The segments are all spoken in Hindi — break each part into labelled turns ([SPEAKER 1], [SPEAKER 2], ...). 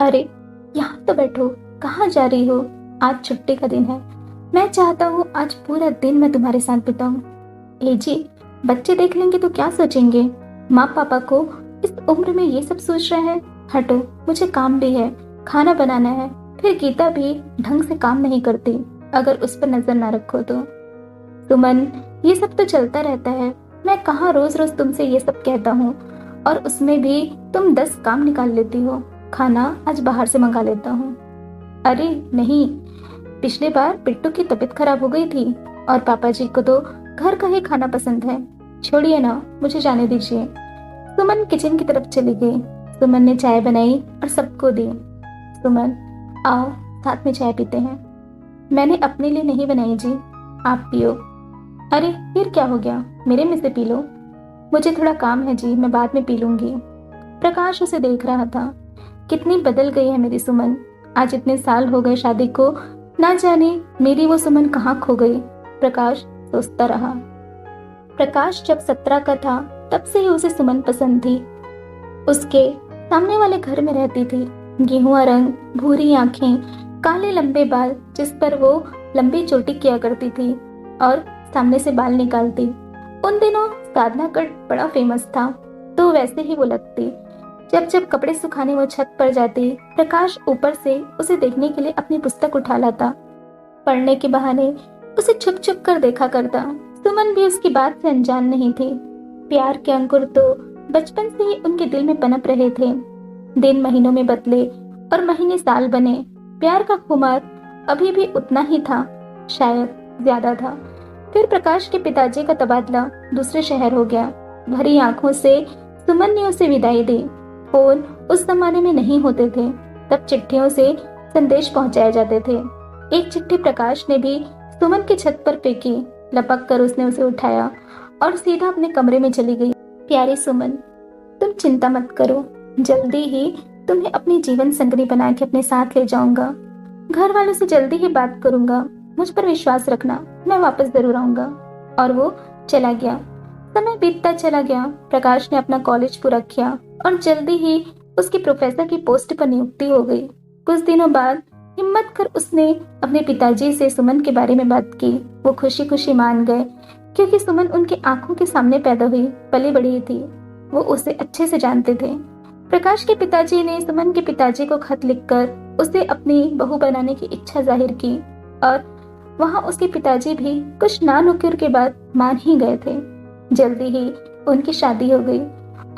[SPEAKER 1] अरे, यहाँ तो बैठो। कहाँ जा रही हो? आज छुट्टी का दिन है। मैं चाहता हूँ आज पूरा दिन मैं तुम्हारे साथ बिताऊं। ए जी, बच्चे देख लेंगे तो क्या सोचेंगे? माँ पापा को इस उम्र में ये सब सोच रहे हैं। हटो, मुझे काम भी है, खाना बनाना है। फिर गीता भी ढंग से काम नहीं करती अगर उस पर नजर ना रखो तो। सुमन, ये सब तो चलता रहता है। मैं कहाँ रोज रोज तुमसे ये सब कहता हूँ, और उसमें भी तुम 10 काम निकाल लेती हो। खाना आज बाहर से मंगा लेता हूँ। अरे नहीं, पिछले बार पिट्टू की तबीयत खराब हो गई थी और पापा जी को तो घर का ही खाना पसंद है। छोड़िए ना, मुझे जाने दीजिए। सुमन किचन की तरफ चली गई। सुमन ने चाय बनाई और सबको दी। सुमन, आओ साथ में चाय पीते हैं। मैंने अपने लिए नहीं बनाई जी, आप पियो। अरे फिर क्या हो गया, मेरे में से पी लो। मुझे थोड़ा काम है जी, मैं बाद में पी लूंगी। प्रकाश उसे देख रहा था। कितनी बदल गई है मेरी सुमन। आज इतने साल हो गए शादी को, ना जाने मेरी वो सुमन कहाँ खो गई। प्रकाश सोचता रहा। प्रकाश जब 17 का था तब से ही उसे सुमन पसंद थी। उसके सामने वाले घर में रहती थी। गेहुआ रंग, भूरी आंखें, काले लंबे बाल जिस पर वो लंबी चोटी किया करती थी और सामने से बाल निकालती। उन दिनों साधना कट बड़ा फेमस था, तो वैसे ही वो लगती। जब जब कपड़े सुखाने वो छत पर जाती, प्रकाश ऊपर से उसे देखने के लिए अपनी पुस्तक उठा लाता। पढ़ने के बहाने उसे छुप छुप कर देखा करता। सुमन भी उसकी बात से अनजान नहीं थी। प्यार के अंकुर तो बचपन से ही उनके दिल में पनप रहे थे। दिन महीनों में बदले और महीने साल बने, प्यार का खुमार अभी भी उतना ही था, शायद ज्यादा था। फिर प्रकाश के पिताजी का तबादला दूसरे शहर हो गया। भरी आंखों से सुमन ने उसे विदाई दी। फोन उस जमाने में नहीं होते थे, तब चिट्ठियों से संदेश पहुंचाए जाते थे। एक चिट्ठी प्रकाश ने भी सुमन की छत पर फेंकी। लपक कर उसने उसे उठाया और सीधा अपने कमरे में चली गई। प्यारी सुमन, तुम चिंता मत करो, जल्दी ही तुम्हें अपनी जीवन संगनी बना के अपने साथ ले जाऊंगा। घर वालों से जल्दी ही बात करूंगा, मुझ पर विश्वास रखना, मैं वापस जरूर आऊंगा। और वो चला गया। समय बीतता चला गया। प्रकाश ने अपना कॉलेज पूरा किया और जल्दी ही उसकी प्रोफेसर की पोस्ट पर नियुक्ति हो गई। कुछ दिनों बाद हिम्मत कर उसने अपने पिताजी से सुमन के बारे में बात की। वो खुशी खुशी मान गए, क्योंकि सुमन उनकी आंखों के सामने पैदा हुई, पली बढ़ी थी। वो उसे अच्छे से जानते थे। प्रकाश के पिताजी ने सुमन के पिताजी को खत लिखकर उसे अपनी बहू बनाने की इच्छा जाहिर की, और वहां उसके पिताजी भी कुछ नानुकुर के बाद मान ही गए थे। जल्दी ही उनकी शादी हो गई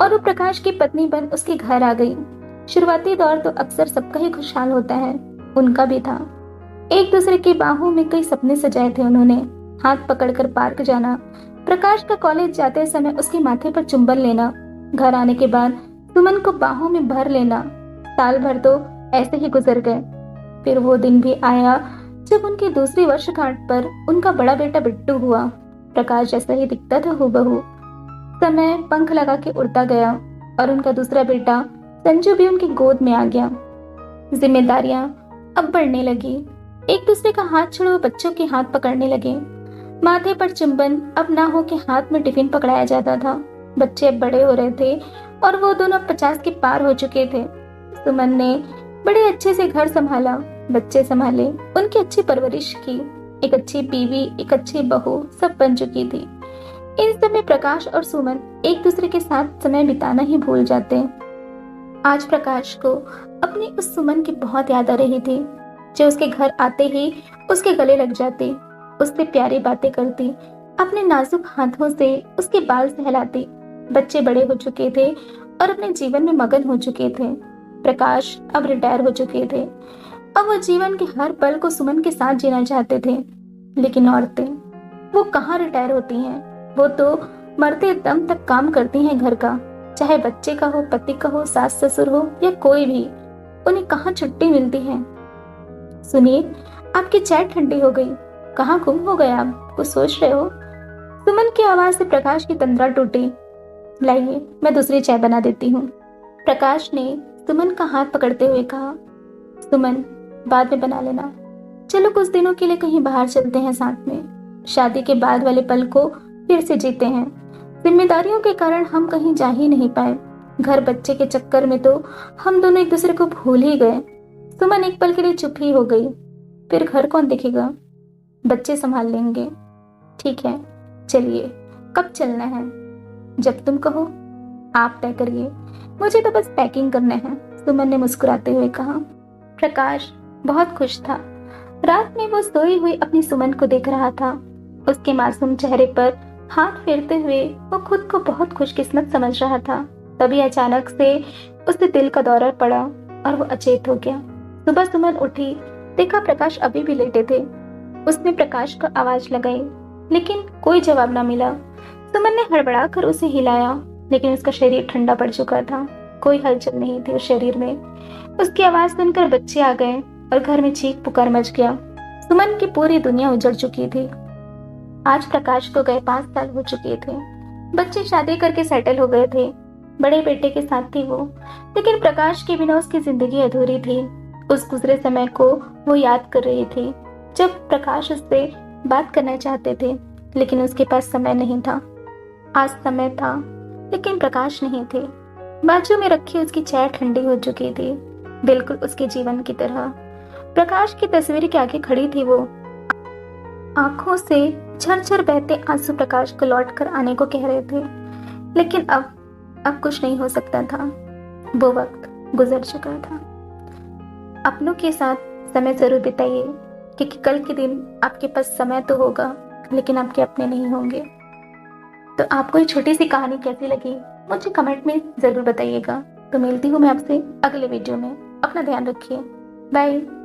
[SPEAKER 1] और वो प्रकाश की पत्नी बन उसके घर आ गई। शुरुआती दौर तो अक्सर सबका ही खुशहाल होता है, उनका भी था। एक दूसरे की बाहों में कई सपने सजाए थे उन्होंने। हाथ पकड़कर पार्क जाना, प्रकाश का कॉलेज जाते समय उसके माथे पर चुंबन लेना, घर आने के बाद सुमन को बाहों में भर लेना। साल भर तो ऐसे ही गुजर गए। फिर वो दिन भी आया जब उनकी दूसरी वर्षगांठ पर उनका बड़ा बेटा बिट्टू हुआ। प्रकाश जैसा ही दिखता था हूबहू। समय पंख लगा के उड़ता गया और उनका दूसरा बेटा संजू भी उनकी गोद में आ गया। जिम्मेदारियां अब बढ़ने लगी। एक दूसरे का हाथ छोड़ो, बच्चों के हाथ पकड़ने लगे। माथे पर चुंबन अब ना हो के हाथ में टिफिन पकड़ाया जाता था। बच्चे अब बड़े हो रहे थे और वो दोनों 50 के पार हो चुके थे। सुमन ने बड़े अच्छे से घर संभाला, बच्चे संभाले, उनकी अच्छी परवरिश की। एक अच्छी बीवी, एक अच्छी बहू सब बन चुकी थी। इन समय प्रकाश और सुमन एक दूसरे के साथ समय बिताना ही भूल जाते। आज प्रकाश को अपनी उस सुमन की बहुत याद आ रही थी, जो उसके घर आते ही उसके गले लग जाती, उससे प्यारी बातें करती, अपने नाजुक हाथों से उसके बाल सहलाती। बच्चे बड़े हो चुके थे और अपने जीवन में मगन हो चुके थे। प्रकाश अब रिटायर हो चुके थे। अब वो जीवन के हर पल को सुमन के साथ जीना चाहते थे। लेकिन औरतें, वो कहाँ रिटायर होती हैं? वो तो मरते दम तक काम करती हैं घर का, चाहे बच्चे का हो, पति का हो, सास ससुर हो या कोई भी। उन्हें कहाँ छुट्टी मिलती है? सुनिए, आपकी चाय ठंडी हो गई, कहाँ गुम हो गए आप? कुछ सोच रहे हो? सुमन की आवाज से प्रकाश की तंद्रा टूटी। लाइए, मैं दूसरी चाय बना देती हूँ। प्रकाश ने सुमन का हाथ पकड़ते हुए कहा। सुमन, बाद में बना लेना। चलो कुछ दिनों के लिए कहीं बाहर चलते हैं साथ में। शादी के बाद वाले पल को फिर से जीते हैं। जिम्मेदारियों के कारण हम कहीं जा ही नहीं पाए। घर बच्चे के चक्कर में तो हम दोनों एक दूसरे को भूल ही गए। सुमन एक पल के लिए चुप ही हो गई। फिर घर कौन देखेगा? बच्चे संभाल लेंगे। ठीक है, चलिए, कब चलना है? जब तुम कहो। आप तय करिए, मुझे तो बस पैकिंग करना है, सुमन ने मुस्कुराते हुए कहा। प्रकाश बहुत खुश था। रात में वो सोई हुई अपनी सुमन को देख रहा था। उसके मासूम चेहरे पर हाथ फेरते हुए वो खुद को बहुत खुशकिस्मत समझ रहा था। तभी अचानक से उससे दिल का दौरा पड़ा और वो अचेत हो गया। सुबह सुमन उठी, देखा प्रकाश अभी भी लेटे थे। उसने प्रकाश को आवाज लगाई, लेकिन कोई जवाब ना मिला। सुमन ने हड़बड़ा कर उसे हिलाया, लेकिन उसका शरीर ठंडा पड़ चुका था। कोई हलचल नहीं थी उस शरीर में। उसकी आवाज सुनकर बच्चे आ गए और घर में चीख पुकार मच गया। सुमन की पूरी दुनिया उजड़ चुकी थी। आज प्रकाश को गए 5 साल हो चुके थे। बच्चे शादी करके सेटल हो गए थे। बड़े बेटे के साथ थी वो, लेकिन प्रकाश के बिना उसकी जिंदगी अधूरी थी। उस गुजरे समय को वो याद कर रही थी, जब प्रकाश उससे बात करना चाहते थे, लेकिन उसके पास समय नहीं था। आज समय था, लेकिन प्रकाश नहीं थे। बाजू में रखी उसकी चाय ठंडी हो चुकी थी, बिल्कुल उसके जीवन की तरह। प्रकाश की तस्वीर के आगे खड़ी थी वो। आंखों से झरझर बहते आंसू प्रकाश को लौट कर आने को कह रहे थे, लेकिन अब कुछ नहीं हो सकता था। वो वक्त गुजर चुका था। अपनों के साथ समय जरूर बिताइए, क्योंकि कल के दिन आपके पास समय तो होगा, लेकिन आपके अपने नहीं होंगे। तो आपको ये छोटी सी कहानी कैसी लगी मुझे कमेंट में जरूर बताइएगा। तो मिलती हूँ मैं आपसे अगले वीडियो में। अपना ध्यान रखिए। बाय।